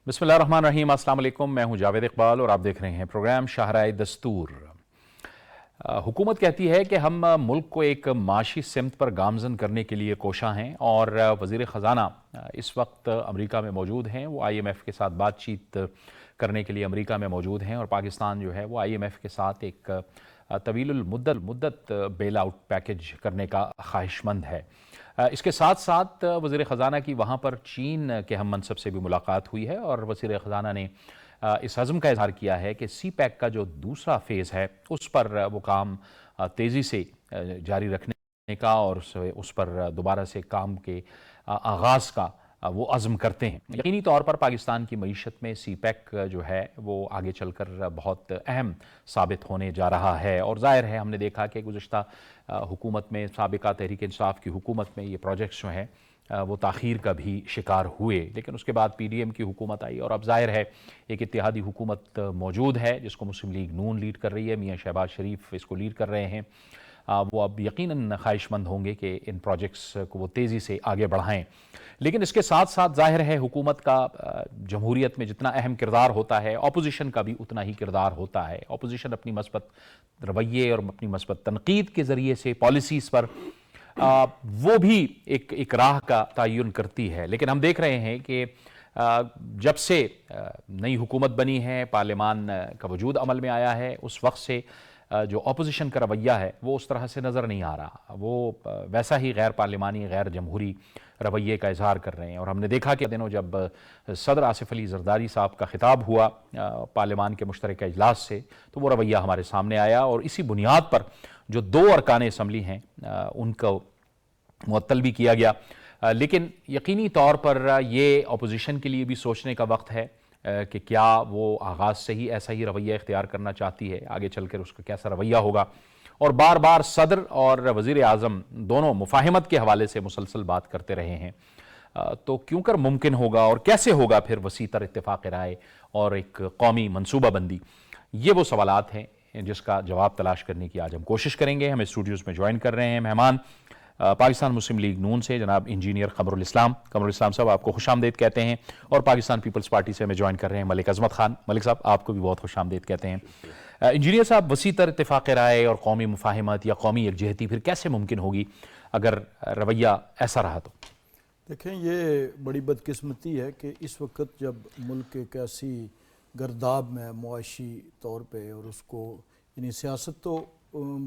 بسم اللہ الرحمن الرحیم۔ السلام علیکم، میں ہوں جاوید اقبال اور آپ دیکھ رہے ہیں پروگرام شاہراہ دستور۔ حکومت کہتی ہے کہ ہم ملک کو ایک معاشی سمت پر گامزن کرنے کے لیے کوشاں ہیں، اور وزیر خزانہ اس وقت امریکہ میں موجود ہیں۔ وہ آئی ایم ایف کے ساتھ بات چیت کرنے کے لیے امریکہ میں موجود ہیں، اور پاکستان جو ہے وہ آئی ایم ایف کے ساتھ ایک طویل المدت بیل آؤٹ پیکج کرنے کا خواہش مند ہے۔ اس کے ساتھ ساتھ وزیر خزانہ کی وہاں پر چین کے ہم منصب سے بھی ملاقات ہوئی ہے، اور وزیر خزانہ نے اس عزم کا اظہار کیا ہے کہ سی پیک کا جو دوسرا فیز ہے اس پر وہ کام تیزی سے جاری رکھنے کا اور اس پر دوبارہ سے کام کے آغاز کا وہ عزم کرتے ہیں۔ یقینی طور پر پاکستان کی معیشت میں سی پیک جو ہے وہ آگے چل کر بہت اہم ثابت ہونے جا رہا ہے، اور ظاہر ہے ہم نے دیکھا کہ گزشتہ حکومت میں، سابقہ تحریک انصاف کی حکومت میں یہ پروجیکٹس جو ہیں وہ تاخیر کا بھی شکار ہوئے، لیکن اس کے بعد پی ڈی ایم کی حکومت آئی، اور اب ظاہر ہے ایک اتحادی حکومت موجود ہے جس کو مسلم لیگ نون لیڈ کر رہی ہے۔ میاں شہباز شریف اس کو لیڈ کر رہے ہیں۔ وہ اب یقیناً خواہش مند ہوں گے کہ ان پروجیکٹس کو وہ تیزی سے آگے بڑھائیں، لیکن اس کے ساتھ ساتھ ظاہر ہے حکومت کا جمہوریت میں جتنا اہم کردار ہوتا ہے، اپوزیشن کا بھی اتنا ہی کردار ہوتا ہے۔ اپوزیشن اپنی مثبت رویے اور اپنی مثبت تنقید کے ذریعے سے پالیسیز پر وہ بھی ایک راہ کا تعین کرتی ہے، لیکن ہم دیکھ رہے ہیں کہ جب سے نئی حکومت بنی ہے، پارلیمان کا وجود عمل میں آیا ہے، اس وقت سے جو اپوزیشن کا رویہ ہے وہ اس طرح سے نظر نہیں آ رہا۔ وہ ویسا ہی غیر پارلیمانی، غیر جمہوری رویے کا اظہار کر رہے ہیں، اور ہم نے دیکھا کہ دنوں جب صدر آصف علی زرداری صاحب کا خطاب ہوا پارلیمان کے مشترکہ اجلاس سے، تو وہ رویہ ہمارے سامنے آیا، اور اسی بنیاد پر جو دو ارکان اسمبلی ہیں ان کو معطل بھی کیا گیا۔ لیکن یقینی طور پر یہ اپوزیشن کے لیے بھی سوچنے کا وقت ہے کہ کیا وہ آغاز سے ہی ایسا ہی رویہ اختیار کرنا چاہتی ہے، آگے چل کر اس کا کیسا رویہ ہوگا۔ اور بار بار صدر اور وزیر اعظم دونوں مفاہمت کے حوالے سے مسلسل بات کرتے رہے ہیں، تو کیوں کر ممکن ہوگا اور کیسے ہوگا پھر وسیع تر اتفاق رائے اور ایک قومی منصوبہ بندی؟ یہ وہ سوالات ہیں جس کا جواب تلاش کرنے کی آج ہم کوشش کریں گے۔ ہمیں اسٹوڈیوز میں جوائن کر رہے ہیں مہمان پاکستان مسلم لیگ نون سے جناب انجینئر قمر الاسلام صاحب، آپ کو خوش آمدید کہتے ہیں، اور پاکستان پیپلز پارٹی سے ہمیں جوائن کر رہے ہیں ملک عظمت خان۔ ملک صاحب، آپ کو بھی بہت خوش آمدید کہتے ہیں۔ انجینئر صاحب، وسیع تر اتفاق رائے اور قومی مفاہمت یا قومی یکجہتی پھر کیسے ممکن ہوگی اگر رویہ ایسا رہا تو؟ دیکھیں، یہ بڑی بدقسمتی ہے کہ اس وقت جب ملک ایک ایسی گرداب میں معاشی طور پہ، اور اس کو یعنی سیاست تو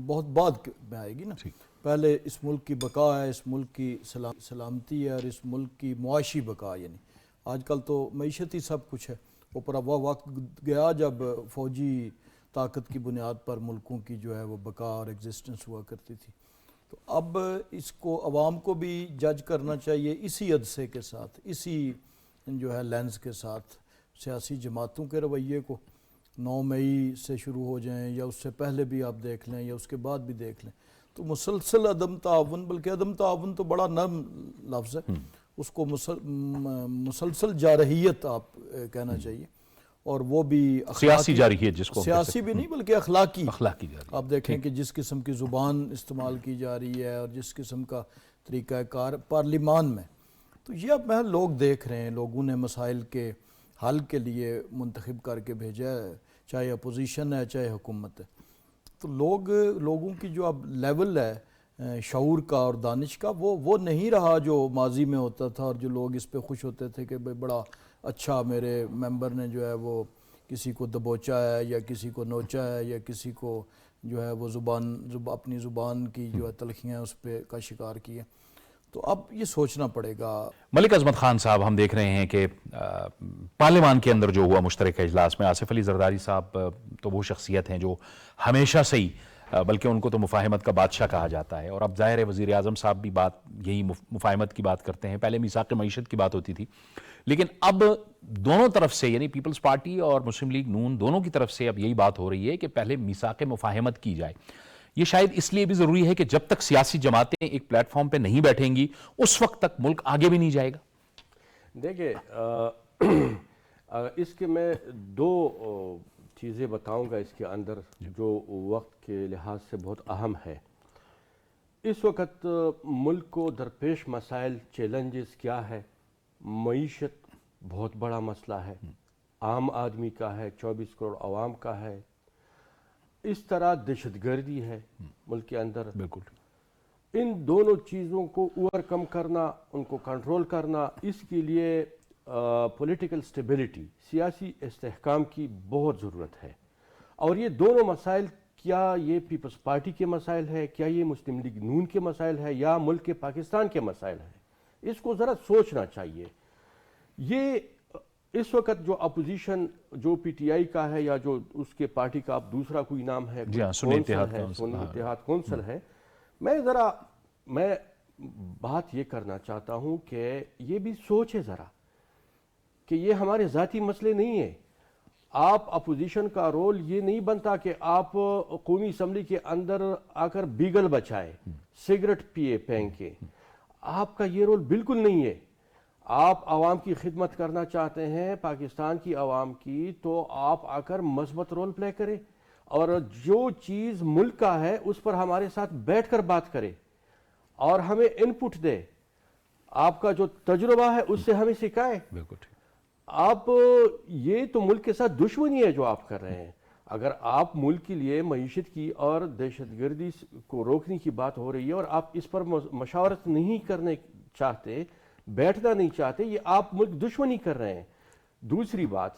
بہت بعد میں آئے گی نا، پہلے اس ملک کی بقا ہے، اس ملک کی سلامتی ہے، اور اس ملک کی معاشی بقا۔ یعنی آج کل تو معیشت ہی سب کچھ ہے، اوپر اب وہ وقت گیا جب فوجی طاقت کی بنیاد پر ملکوں کی جو ہے وہ بقا اور ایگزسٹنس ہوا کرتی تھی۔ تو اب اس کو عوام کو بھی جج کرنا چاہیے اسی عدسے کے ساتھ، اسی جو ہے لینز کے ساتھ۔ سیاسی جماعتوں کے رویے کو 9 مئی سے شروع ہو جائیں یا اس سے پہلے بھی آپ دیکھ لیں یا اس کے بعد بھی دیکھ لیں، تو مسلسل عدم تعاون، بلکہ عدم تعاون تو بڑا نرم لفظ ہے، اس کو مسلسل جارحیت آپ کہنا چاہیے، اور وہ بھی سیاسی جارحیت جس کو سیاسی بھی نہیں بلکہ اخلاقی جارحیت۔ آپ دیکھیں کہ جس قسم کی زبان استعمال کی جا رہی ہے اور جس قسم کا طریقہ کار پارلیمان میں، تو یہ اب محل لوگ دیکھ رہے ہیں۔ لوگوں نے مسائل کے حل کے لیے منتخب کر کے بھیجا ہے، چاہے اپوزیشن ہے چاہے حکومت ہے، تو لوگوں کی جو اب لیول ہے شعور کا اور دانش کا، وہ نہیں رہا جو ماضی میں ہوتا تھا، اور جو لوگ اس پہ خوش ہوتے تھے کہ بڑا اچھا میرے ممبر نے جو ہے وہ کسی کو دبوچا ہے یا کسی کو نوچا ہے یا کسی کو جو ہے وہ اپنی زبان کی جو ہے تلخیاں اس پہ کا شکار کیا۔ تو اب یہ سوچنا پڑے گا۔ ملک عظمت خان صاحب، ہم دیکھ رہے ہیں کہ پارلیمان کے اندر جو ہوا مشترکہ اجلاس میں، آصف علی زرداری صاحب تو وہ شخصیت ہیں جو ہمیشہ سے ہی، بلکہ ان کو تو مفاہمت کا بادشاہ کہا جاتا ہے، اور اب ظاہر ہے وزیر اعظم صاحب بھی یہی مفاہمت کی بات کرتے ہیں۔ پہلے میثاق معیشت کی بات ہوتی تھی، لیکن اب دونوں طرف سے، یعنی پیپلز پارٹی اور مسلم لیگ نون دونوں کی طرف سے اب یہی بات ہو رہی ہے کہ پہلے میثاق مفاہمت کی جائے۔ یہ شاید اس لیے بھی ضروری ہے کہ جب تک سیاسی جماعتیں ایک پلیٹ فارم پہ نہیں بیٹھیں گی اس وقت تک ملک آگے بھی نہیں جائے گا۔ دیکھیں، اس کے میں دو چیزیں بتاؤں گا اس کے اندر جو وقت کے لحاظ سے بہت اہم ہے۔ اس وقت ملک کو درپیش مسائل، چیلنجز کیا ہے؟ معیشت بہت بڑا مسئلہ ہے، عام آدمی کا ہے، 24 کروڑ عوام کا ہے. اس طرح دہشت گردی ہے ملک کے اندر. بالکل. ان دونوں چیزوں کو اوور کم کرنا، ان کو کنٹرول کرنا، اس کے لیے پولیٹیکل سٹیبلٹی، سیاسی استحکام کی بہت ضرورت ہے. اور یہ دونوں مسائل، کیا یہ پیپلز پارٹی کے مسائل ہے، کیا یہ مسلم لیگ نون کے مسائل ہے، یا ملک کے پاکستان کے مسائل ہیں، اس کو ذرا سوچنا چاہیے. یہ اس وقت جو اپوزیشن جو پی ٹی آئی کا ہے یا جو اس کے پارٹی کا اب دوسرا کوئی نام ہے، جی ہاں، سنی اتحاد سنی اتحاد کونسل ہے، میں بات یہ کرنا چاہتا ہوں کہ یہ بھی سوچے ذرا کہ یہ ہمارے ذاتی مسئلے نہیں ہیں. آپ اپوزیشن کا رول یہ نہیں بنتا کہ آپ قومی اسمبلی کے اندر آ کر بیگل بچائے، سگریٹ پیے پھینک کے. آپ کا یہ رول بالکل نہیں ہے. آپ عوام کی خدمت کرنا چاہتے ہیں، پاکستان کی عوام کی، تو آپ آ کر مثبت رول پلے کریں اور جو چیز ملک کا ہے اس پر ہمارے ساتھ بیٹھ کر بات کرے اور ہمیں انپٹ دے. آپ کا جو تجربہ ہے اس سے ہمیں سکھائے. بالکل ٹھیک. آپ یہ تو ملک کے ساتھ دشمنی ہے جو آپ کر رہے ہیں. اگر آپ ملک کے لیے معیشت کی اور دہشت گردی کو روکنے کی بات ہو رہی ہے اور آپ اس پر مشاورت نہیں کرنے چاہتے، بیٹھنا نہیں چاہتے، یہ آپ ملک دشمنی کر رہے ہیں. دوسری بات،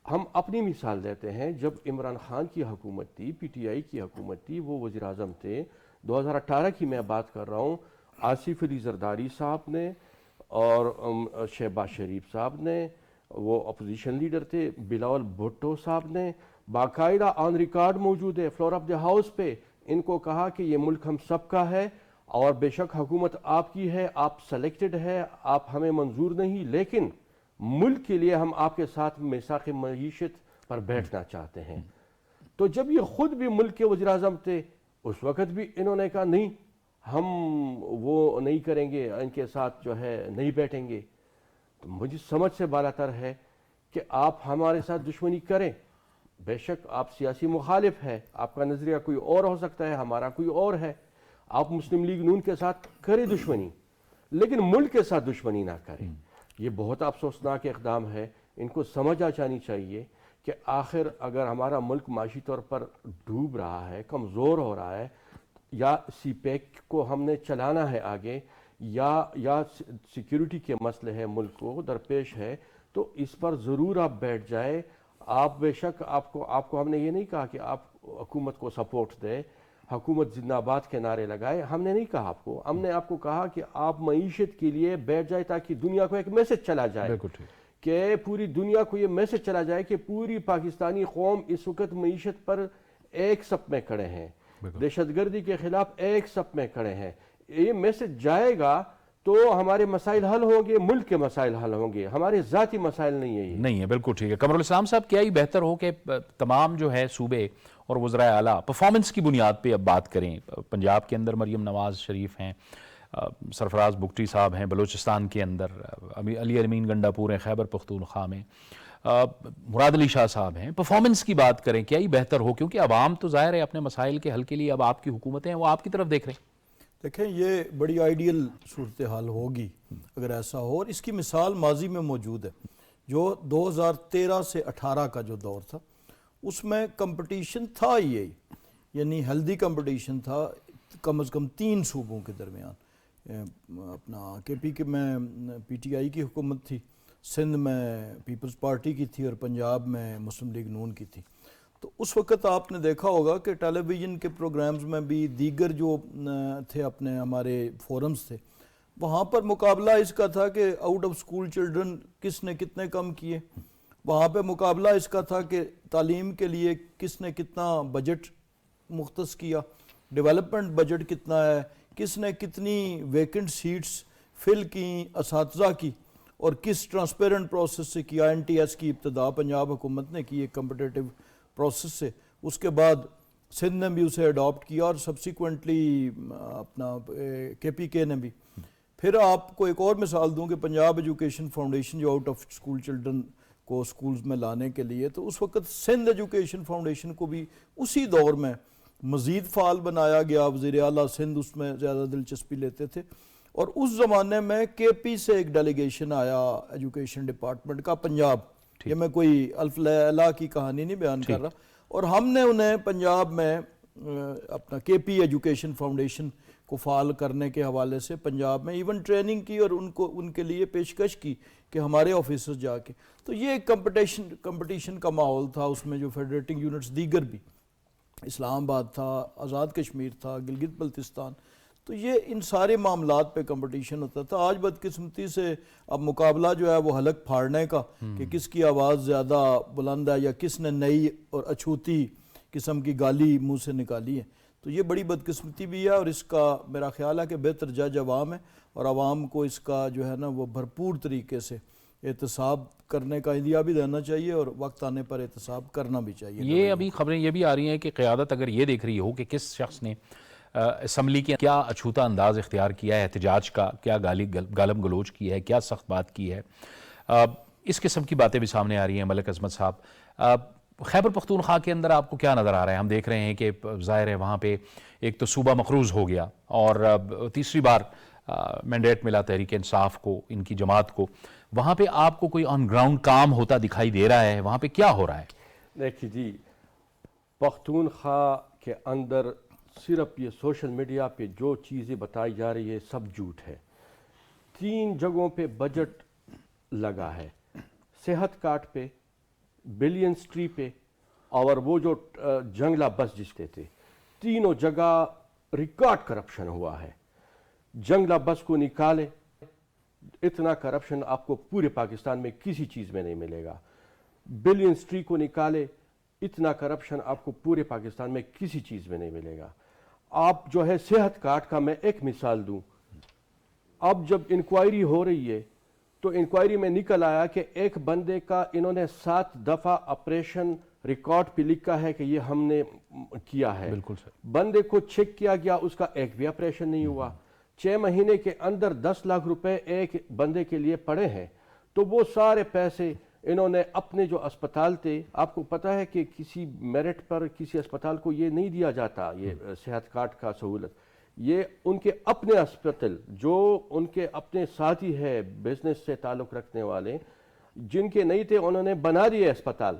ہم اپنی مثال دیتے ہیں. جب عمران خان کی حکومت تھی، پی ٹی آئی کی حکومت تھی، وہ وزیر اعظم تھے، 2018 کی میں بات کر رہا ہوں، آصف علی زرداری صاحب نے اور شہباز شریف صاحب نے، وہ اپوزیشن لیڈر تھے، بلاول بھٹو صاحب نے باقاعدہ آن ریکارڈ موجود ہے فلور آف دی ہاؤس پہ، ان کو کہا کہ یہ ملک ہم سب کا ہے اور بے شک حکومت آپ کی ہے، آپ سلیکٹڈ ہے، آپ ہمیں منظور نہیں، لیکن ملک کے لیے ہم آپ کے ساتھ میثاق معیشت پر بیٹھنا چاہتے ہیں. تو جب یہ خود بھی ملک کے وزیر اعظم تھے، اس وقت بھی انہوں نے کہا نہیں، ہم وہ نہیں کریں گے، ان کے ساتھ جو ہے نہیں بیٹھیں گے. تو مجھے سمجھ سے بالاتر ہے کہ آپ ہمارے ساتھ دشمنی کریں. بے شک آپ سیاسی مخالف ہے، آپ کا نظریہ کوئی اور ہو سکتا ہے، ہمارا کوئی اور ہے. آپ مسلم لیگ نون کے ساتھ کریں دشمنی، لیکن ملک کے ساتھ دشمنی نہ کریں. یہ بہت افسوسناک اقدام ہے. ان کو سمجھ آ جانی چاہیے کہ آخر اگر ہمارا ملک معاشی طور پر ڈوب رہا ہے، کمزور ہو رہا ہے، یا سی پیک کو ہم نے چلانا ہے آگے، یا سیکیورٹی کے مسئلے ہیں ملک کو درپیش ہے، تو اس پر ضرور آپ بیٹھ جائے. آپ بے شک آپ کو ہم نے یہ نہیں کہا کہ آپ حکومت کو سپورٹ دے، حکومت زندہ باد کے نعرے لگائے، ہم نے نہیں کہا آپ کو. ہم نے آپ کو کہا کہ آپ معیشت کے لیے بیٹھ جائے تاکہ دنیا کو ایک میسج چلا جائے، کہ پوری دنیا کو یہ میسج چلا جائے کہ پوری پاکستانی قوم اس وقت معیشت پر ایک صف میں کھڑے ہیں، دہشت گردی کے خلاف ایک صف میں کھڑے ہیں. یہ میسج جائے گا تو ہمارے مسائل حل ہوں گے، ملک کے مسائل حل ہوں گے، ہمارے ذاتی مسائل نہیں ہیں. نہیں ہے، بالکل ٹھیک ہے. قمر الاسلام صاحب، کیا ہی بہتر ہو کہ تمام جو ہے صوبے اور وزرائے اعلیٰ پرفارمنس کی بنیاد پہ اب بات کریں. پنجاب کے اندر مریم نواز شریف ہیں، سرفراز بگٹی صاحب ہیں، بلوچستان کے اندر علی امین گنڈا پور ہیں، خیبر پختونخوا میں مراد علی شاہ صاحب ہیں. پرفارمنس کی بات کریں، کیا ہی بہتر ہو، کیونکہ عوام تو ظاہر ہے اپنے مسائل کے حل کے لیے اب آپ کی حکومتیں ہیں وہ آپ کی طرف دیکھ رہے ہیں. دیکھیں، یہ بڑی آئیڈیل صورتحال ہوگی اگر ایسا ہو، اور اس کی مثال ماضی میں موجود ہے. جو 2013 سے 18 کا جو دور تھا، اس میں کمپٹیشن تھا ہی، یعنی ہیلدی کمپٹیشن تھا کم از کم 3 صوبوں کے درمیان. اپنا کے پی کے میں پی ٹی آئی کی حکومت تھی، سندھ میں پیپلز پارٹی کی تھی، اور پنجاب میں مسلم لیگ نون کی تھی. تو اس وقت آپ نے دیکھا ہوگا کہ ٹیلی ویژن کے پروگرامز میں بھی، دیگر جو تھے اپنے ہمارے فورمز تھے، وہاں پر مقابلہ اس کا تھا کہ آؤٹ آف سکول چلڈرن کس نے کتنے کم کیے. وہاں پہ مقابلہ اس کا تھا کہ تعلیم کے لیے کس نے کتنا بجٹ مختص کیا، ڈیولپمنٹ بجٹ کتنا ہے، کس نے کتنی ویکنٹ سیٹس فل کی اساتذہ کی، اور کس ٹرانسپیرنٹ پروسیس سے کیا. این ٹی ایس کی ابتدا پنجاب حکومت نے کی ایک کمپٹیٹیو پروسیس سے، اس کے بعد سندھ نے بھی اسے اڈاپٹ کیا، اور سبسیکوینٹلی اپنا کے پی کے نے بھی. پھر آپ کو ایک اور مثال دوں کہ پنجاب ایجوکیشن فاؤنڈیشن جو آؤٹ آف اسکول چلڈرن کو اسکولز میں لانے کے لیے، تو اس وقت سندھ ایجوکیشن فاؤنڈیشن کو بھی اسی دور میں مزید فعال بنایا گیا. وزیر اعلیٰ سندھ اس میں زیادہ دلچسپی لیتے تھے، اور اس زمانے میں کے پی سے ایک ڈیلیگیشن آیا ایجوکیشن ڈپارٹمنٹ کا پنجاب. یہ میں کوئی الف لیلا کی کہانی نہیں بیان کر رہا. اور ہم نے انہیں پنجاب میں اپنا کے پی ایجوکیشن فاؤنڈیشن کو فعال کرنے کے حوالے سے پنجاب میں ایون ٹریننگ کی اور ان کے لیے پیشکش کی کہ ہمارے آفیسز جا کے. تو یہ ایک کمپٹیشن کا ماحول تھا. اس میں جو فیڈریٹنگ یونٹس دیگر بھی اسلام آباد تھا, آزاد کشمیر تھا, گلگت بلتستان, تو یہ ان سارے معاملات پہ کمپٹیشن ہوتا تھا. آج بدقسمتی سے اب مقابلہ جو ہے وہ حلق پھاڑنے کا کہ کس کی آواز زیادہ بلند ہے یا کس نے نئی اور اچھوتی قسم کی گالی منہ سے نکالی ہے. تو یہ بڑی بدقسمتی بھی ہے اور اس کا میرا خیال ہے کہ بہتر جج عوام ہے اور عوام کو اس کا جو ہے نا وہ بھرپور طریقے سے احتساب کرنے کا عندیہ بھی دینا چاہیے اور وقت آنے پر احتساب کرنا بھی چاہیے. یہ ابھی خبریں یہ بھی آ رہی ہیں کہ قیادت اگر یہ دیکھ رہی ہو کہ کس شخص نے اسمبلی کے کیا اچھوتا انداز اختیار کیا ہے احتجاج کا, کیا گالم گلوچ کی ہے, کیا سخت بات کی ہے, اس قسم کی باتیں بھی سامنے آ رہی ہیں. ملک عظمت صاحب, خیبر پختونخوا کے اندر آپ کو کیا نظر آ رہا ہے؟ ہم دیکھ رہے ہیں کہ ظاہر ہے وہاں پہ ایک تو صوبہ مقروض ہو گیا اور تیسری بار مینڈیٹ ملا تحریک انصاف کو, ان کی جماعت کو. وہاں پہ آپ کو کوئی آن گراؤنڈ کام ہوتا دکھائی دے رہا ہے؟ وہاں پہ کیا ہو رہا ہے؟ دیکھیے جی, پختونخوا کے اندر صرف یہ سوشل میڈیا پہ جو چیزیں بتائی جا رہی ہے سب جھوٹ ہے. 3 جگہوں پہ بجٹ لگا ہے, صحت کارڈ پہ, بلین سٹری پہ اور وہ جو جنگلہ بس جس کے تھے, تینوں جگہ ریکارڈ کرپشن ہوا ہے. جنگلہ بس کو نکالے, اتنا کرپشن آپ کو پورے پاکستان میں کسی چیز میں نہیں ملے گا. بلین سٹری کو نکالے, اتنا کرپشن آپ کو پورے پاکستان میں کسی چیز میں نہیں ملے گا. آپ جو ہے صحت کارڈ کا میں ایک مثال دوں, اب جب انکوائری ہو رہی ہے تو انکوائری میں نکل آیا کہ ایک بندے کا انہوں نے 7 دفعہ آپریشن ریکارڈ پہ لکھا ہے کہ یہ ہم نے کیا ہے. بالکل سر. بندے کو چیک کیا گیا, اس کا ایک بھی آپریشن نہیں ہوا. 6 مہینے کے اندر 10 لاکھ روپے ایک بندے کے لیے پڑے ہیں. تو وہ سارے پیسے انہوں نے اپنے جو اسپتال تھے, آپ کو پتہ ہے کہ کسی میرٹ پر کسی اسپتال کو یہ نہیں دیا جاتا یہ صحت کارڈ کا سہولت. یہ ان کے اپنے اسپتال جو ان کے اپنے ساتھی ہے بزنس سے تعلق رکھنے والے, جن کے نہیں تھے انہوں نے بنا دیے اسپتال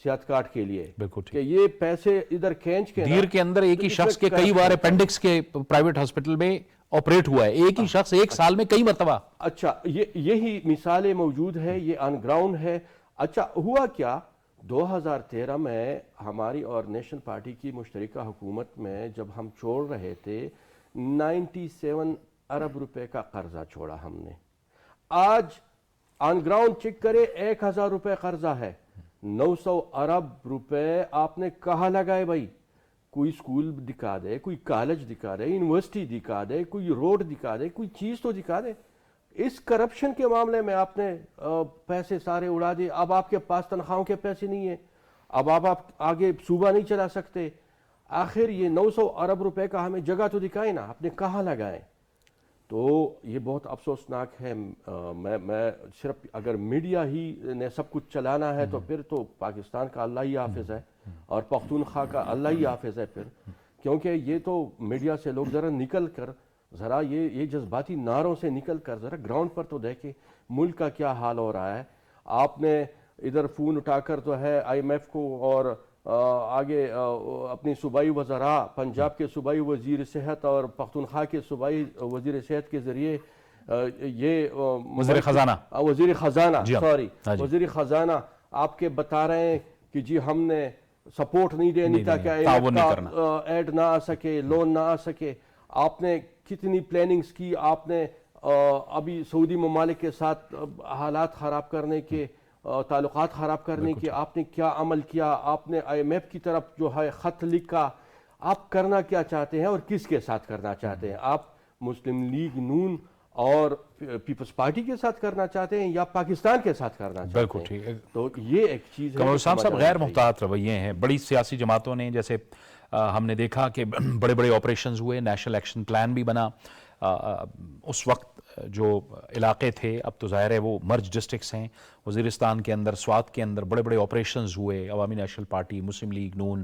صحت کارڈ کے لیے کہ یہ پیسے ادھر کھینچ کے دیر کے اندر ایک ہی شخص کے کئی بار اپینڈکس کے پرائیویٹ ہاسپٹل میں آپریٹ ہوا ہے, ایک ہی شخص ایک سال میں کئی مرتبہ. اچھا, یہی مثالیں موجود ہے, یہ آن گراؤنڈ ہے. اچھا ہوا کیا, 2013 میں ہماری اور نیشنل پارٹی کی مشترکہ حکومت میں جب ہم چھوڑ رہے تھے 97 ارب روپے کا قرضہ چھوڑا ہم نے. آج آن گراؤنڈ چیک کرے 1000 روپے قرضہ ہے. 900 ارب روپے آپ نے کہاں لگائے بھائی؟ کوئی سکول دکھا دے, کوئی کالج دکھا دے, یونیورسٹی دکھا دے, کوئی روڈ دکھا دے, کوئی چیز تو دکھا دے. اس کرپشن کے معاملے میں آپ نے پیسے سارے اڑا دیے. اب آپ کے پاس تنخواہوں کے پیسے نہیں ہیں, اب آپ آگے صوبہ نہیں چلا سکتے. آخر یہ 900 ارب روپے کا ہمیں جگہ تو دکھائے نا, آپ نے کہاں لگائے؟ تو یہ بہت افسوسناک ہے. میں صرف اگر میڈیا ہی نے سب کچھ چلانا ہے تو پھر تو پاکستان کا اللہ ہی حافظ ہے اور پختونخوا کا اللہ ہی حافظ ہے پھر, کیونکہ یہ تو میڈیا سے لوگ ذرا نکل کر ذرا یہ جذباتی نعروں سے نکل کر ذرا گراؤنڈ پر تو دیکھیں ملک کا کیا حال ہو رہا ہے. آپ نے ادھر فون اٹھا کر تو ہے IMF کو اور آگے اپنی صوبائی وزراء, پنجاب کے صوبائی وزیر صحت اور پختونخوا کے صوبائی وزیر صحت کے ذریعے یہ وزیر خزانہ آپ کے بتا رہے ہیں کہ جی ہم نے سپورٹ نہیں دینی تاکہ ایڈ نہ آ سکے, لون نہ آ سکے. آپ نے کتنی پلاننگز کی, آپ نے ابھی سعودی ممالک کے ساتھ حالات خراب کرنے کے, تعلقات خراب کرنے کے آپ نے کیا عمل کیا؟ آپ نے IMF کی طرف جو ہے خط لکھا. آپ کرنا کیا چاہتے ہیں اور کس کے ساتھ کرنا چاہتے ہیں؟ آپ مسلم لیگ نون اور پیپلز پارٹی کے ساتھ کرنا چاہتے ہیں یا پاکستان کے ساتھ کرنا چاہتے ہیں؟ بالکل ٹھیک ہے. تو یہ ایک چیز ہے. قمر اسلام صاحب, غیر محتاط رویے ہیں بڑی سیاسی جماعتوں نے. جیسے ہم نے دیکھا کہ بڑے بڑے آپریشنز ہوئے, نیشنل ایکشن پلان بھی بنا. اس وقت جو علاقے تھے, اب تو ظاہر ہے وہ مرج ڈسٹرکٹس ہیں, وزیرستان کے اندر, سوات کے اندر بڑے بڑے آپریشنز ہوئے. عوامی نیشنل پارٹی, مسلم لیگ نون,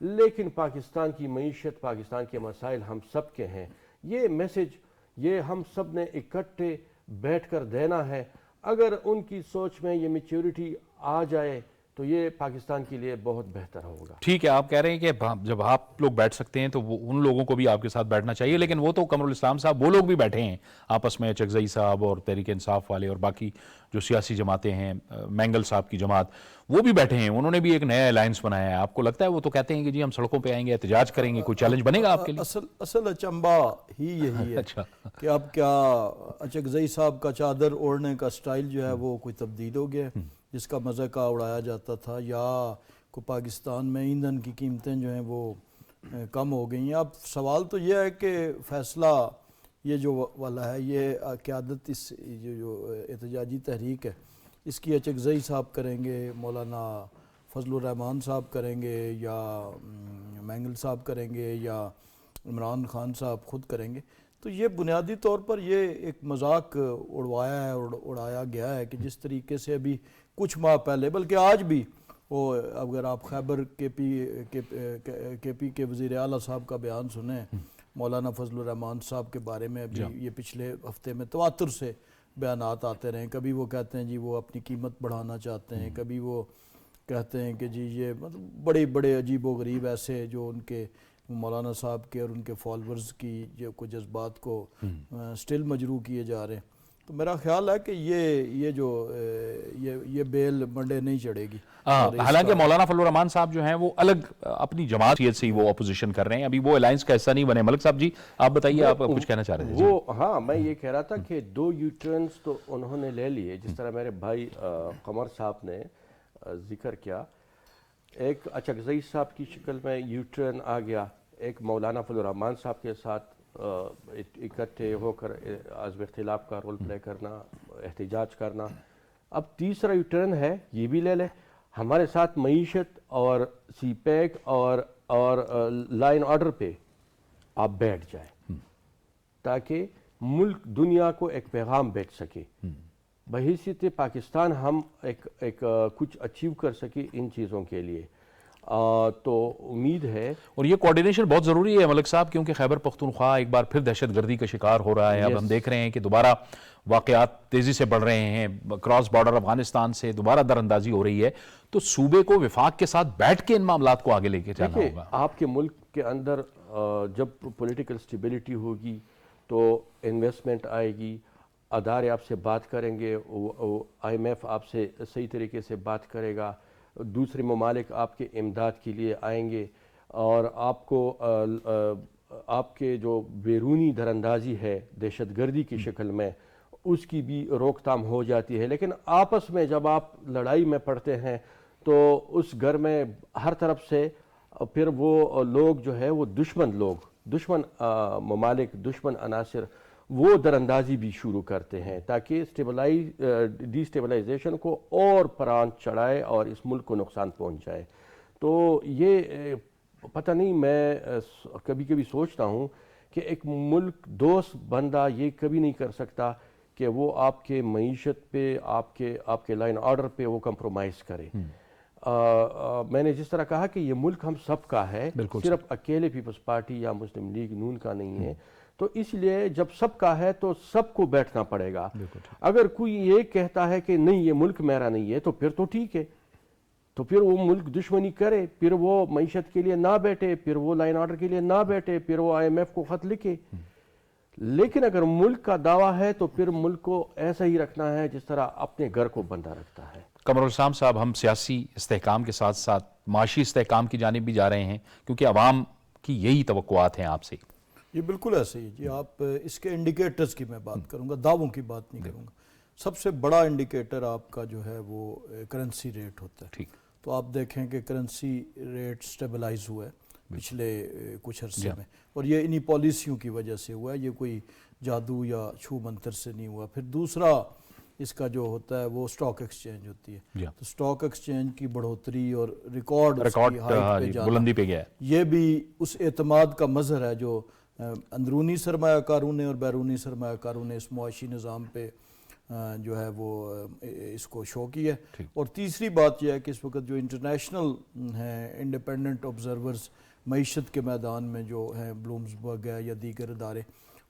لیکن پاکستان کی معیشت، پاکستان کے مسائل ہم سب کے ہیں. یہ میسج یہ ہم سب نے اکٹھے بیٹھ کر دینا ہے. اگر ان کی سوچ میں یہ میچورٹی آ جائے تو یہ پاکستان کے لیے بہت بہتر ہوگا. ٹھیک ہے، آپ کہہ رہے ہیں کہ جب آپ لوگ بیٹھ سکتے ہیں تو ان لوگوں کو بھی آپ کے ساتھ بیٹھنا چاہیے، لیکن وہ تو قمر الاسلام صاحب وہ لوگ بھی بیٹھے ہیں آپس میں، چکزئی صاحب اور تحریک انصاف والے اور باقی جو سیاسی جماعتیں ہیں، مینگل صاحب کی جماعت، وہ بھی بیٹھے ہیں. انہوں نے بھی ایک نیا الائنس بنایا ہے. آپ کو لگتا ہے وہ تو کہتے ہیں کہ جی ہم سڑکوں پہ آئیں گے، احتجاج کریں گے، کوئی چیلنج بنے گا آپ کے لیے؟ اصل اچنبا ہی یہی ہے اچھا کہ اب کیا اچکزئی صاحب کا چادر اوڑھنے کا سٹائل جو ہے وہ کوئی تبدیل ہو گیا، جس کا مذاق اڑایا جاتا تھا، یا کو پاکستان میں ایندھن کی قیمتیں جو ہیں وہ کم ہو گئی ہیں. اب سوال تو یہ ہے کہ فیصلہ یہ جو والا ہے، یہ قیادت اس جو احتجاجی تحریک ہے اس کی اچکزئی صاحب کریں گے، مولانا فضل الرحمان صاحب کریں گے، یا مینگل صاحب کریں گے، یا عمران خان صاحب خود کریں گے. تو یہ بنیادی طور پر یہ ایک مذاق اڑوایا ہے، اڑایا گیا ہے کہ جس طریقے سے ابھی کچھ ماہ پہلے، بلکہ آج بھی، وہ اگر آپ خیبر کے پی کے وزیر اعلیٰ صاحب کا بیان سنیں مولانا فضل الرحمان صاحب کے بارے میں، ابھی یہ پچھلے ہفتے میں تواتر سے بیانات آتے رہے. کبھی وہ کہتے ہیں جی وہ اپنی قیمت بڑھانا چاہتے ہیں، کبھی وہ کہتے ہیں کہ جی یہ مطلب بڑے عجیب و غریب ایسے جو ان کے مولانا صاحب کے اور ان کے فالورز کی جو کچھ جذبات کو سٹل مجروح کیے جا رہے ہیں. تو میرا خیال ہے کہ یہ جو یہ بیل منڈے نہیں چڑھے گی. حالانکہ مولانا فضل الرحمان صاحب جو ہیں وہ الگ اپنی جماعت سے ہی وہ اپوزیشن کر رہے ہیں، ابھی وہ الائنس کا حصہ نہیں بنے. ملک صاحب جی آپ بتائیے، آپ کچھ کہنا چاہ رہے تھے. وہ ہاں، میں یہ کہہ رہا تھا کہ 2 یو ٹرنز تو انہوں نے لے لیے، جس طرح میرے بھائی قمر صاحب نے ذکر کیا. ایک اچکزئی صاحب کی شکل میں یو ٹرن آ گیا، ایک مولانا فضل الرحمان صاحب کے ساتھ اکٹھے ہو کر عزم اختلاف کا رول پلے کرنا، احتجاج کرنا. اب تیسرا یو ٹرن ہے، یہ بھی لے لے، ہمارے ساتھ معیشت اور سی پیک اور لائن آرڈر پہ آپ بیٹھ جائیں تاکہ ملک دنیا کو ایک پیغام بیچ سکے. بحیثیت پاکستان ہم ایک کچھ اچیو کر سکے ان چیزوں کے لیے. تو امید ہے، اور یہ کوارڈینیشن بہت ضروری ہے ملک صاحب، کیونکہ خیبر پختونخوا ایک بار پھر دہشت گردی کا شکار ہو رہا ہے. اب ہم دیکھ رہے ہیں کہ دوبارہ واقعات تیزی سے بڑھ رہے ہیں، کراس بارڈر افغانستان سے دوبارہ در اندازی ہو رہی ہے. تو صوبے کو وفاق کے ساتھ بیٹھ کے ان معاملات کو آگے لے کے جانا ہوگا. آپ کے ملک کے اندر جب پولیٹیکل سٹیبلٹی ہوگی تو انویسٹمنٹ آئے گی، ادارے آپ سے بات کریں گے، آئی ایم ایف آپ سے صحیح طریقے سے بات کرے گا، دوسرے ممالک آپ کے امداد کے لیے آئیں گے، اور آپ کو آپ کے جو بیرونی در اندازی ہے دہشت گردی کی شکل میں، اس کی بھی روک تھام ہو جاتی ہے. لیکن آپس میں جب آپ لڑائی میں پڑتے ہیں تو اس گھر میں ہر طرف سے پھر وہ لوگ جو ہے وہ دشمن ممالک، دشمن عناصر وہ در اندازی بھی شروع کرتے ہیں تاکہ ڈی اسٹیبلائزیشن کو اور پران چڑھائے اور اس ملک کو نقصان پہنچائے. تو یہ پتہ نہیں، میں کبھی کبھی سوچتا ہوں کہ ایک ملک دوست بندہ یہ کبھی نہیں کر سکتا کہ وہ آپ کے معیشت پہ، آپ کے لائن آرڈر پہ وہ کمپرومائز کرے. میں نے جس طرح کہا کہ یہ ملک ہم سب کا ہے، صرف اکیلے پیپلز پارٹی یا مسلم لیگ نون کا نہیں ہے. تو اس لیے جب سب کا ہے تو سب کو بیٹھنا پڑے گا. اگر کوئی یہ کہتا ہے کہ نہیں یہ ملک میرا نہیں ہے تو پھر تو ٹھیک ہے، تو پھر وہ ملک دشمنی کرے، پھر وہ معیشت کے لیے نہ بیٹھے، پھر وہ لائن آرڈر کے لیے نہ بیٹھے، پھر وہ آئی ایم ایف کو خط لکھے. لیکن اگر ملک کا دعویٰ ہے تو پھر ملک کو ایسا ہی رکھنا ہے جس طرح اپنے گھر کو بندہ رکھتا ہے. قمر الاسلام صاحب، ہم سیاسی استحکام کے ساتھ ساتھ معاشی استحکام کی جانب بھی جا رہے ہیں، کیونکہ عوام کی یہی توقعات ہیں آپ سے. یہ بالکل ایسے ہی جی. آپ اس کے انڈیکیٹرز کی میں بات کروں گا، دعووں کی بات نہیں کروں گا. سب سے بڑا انڈیکیٹر آپ کا جو ہے وہ کرنسی ریٹ ہوتا ہے. تو آپ دیکھیں کہ کرنسی ریٹ سٹیبلائز ہوا ہے پچھلے کچھ عرصے میں، اور یہ انہی پالیسیوں کی وجہ سے ہوا ہے، یہ کوئی جادو یا چھو منتر سے نہیں ہوا. پھر دوسرا اس کا جو ہوتا ہے وہ سٹاک ایکسچینج ہوتی ہے. تو سٹاک ایکسچینج کی بڑھوتری اور ریکارڈ بلندی پہ گیا ہے، یہ بھی اس اعتماد کا مظہر ہے جو اندرونی سرمایہ کاروں نے اور بیرونی سرمایہ کاروں نے اس معاشی نظام پہ جو ہے وہ اس کو شو کی ہے. اور تیسری بات یہ ہے کہ اس وقت جو انٹرنیشنل ہیں انڈیپینڈنٹ آبزرورز معیشت کے میدان میں جو ہیں بلومزبرگ ہے یا دیگر ادارے,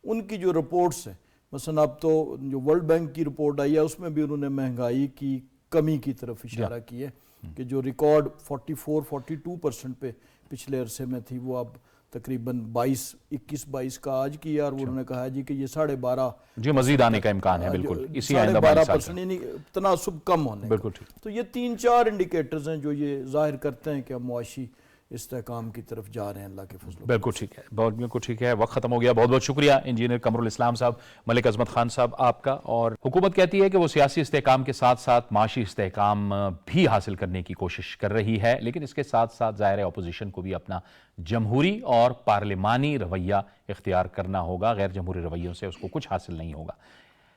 ان کی جو رپورٹس ہیں, مثلا اب تو جو ورلڈ بینک کی رپورٹ آئی ہے اس میں بھی انہوں نے مہنگائی کی کمی کی طرف اشارہ کی ہے کہ جو ریکارڈ 44-42% پہ پچھلے عرصے میں تھی وہ اب تقریباً 21-22 کا آج کی ہے, اور انہوں نے کہا جی کہ یہ 12.5 جی مزید آنے کا امکان ہے, بالکل اسی آئندہ 12% یعنی تناسب کم ہونے بالکل ٹھیک. تو یہ 3-4 انڈیکیٹرز ہیں جو یہ ظاہر کرتے ہیں کہ ہم معاشی استحکام کی طرف جا رہے ہیں اللہ کے فضل. بالکل ٹھیک ہے, بہت بالکل ٹھیک ہے. وقت ختم ہو گیا. بہت بہت شکریہ انجینئر قمر الاسلام صاحب, ملک عظمت خان صاحب آپ کا. اور حکومت کہتی ہے کہ وہ سیاسی استحکام کے ساتھ ساتھ معاشی استحکام بھی حاصل کرنے کی کوشش کر رہی ہے, لیکن اس کے ساتھ ساتھ ظاہر ہے اپوزیشن کو بھی اپنا جمہوری اور پارلیمانی رویہ اختیار کرنا ہوگا. غیر جمہوری رویوں سے اس کو کچھ حاصل نہیں ہوگا.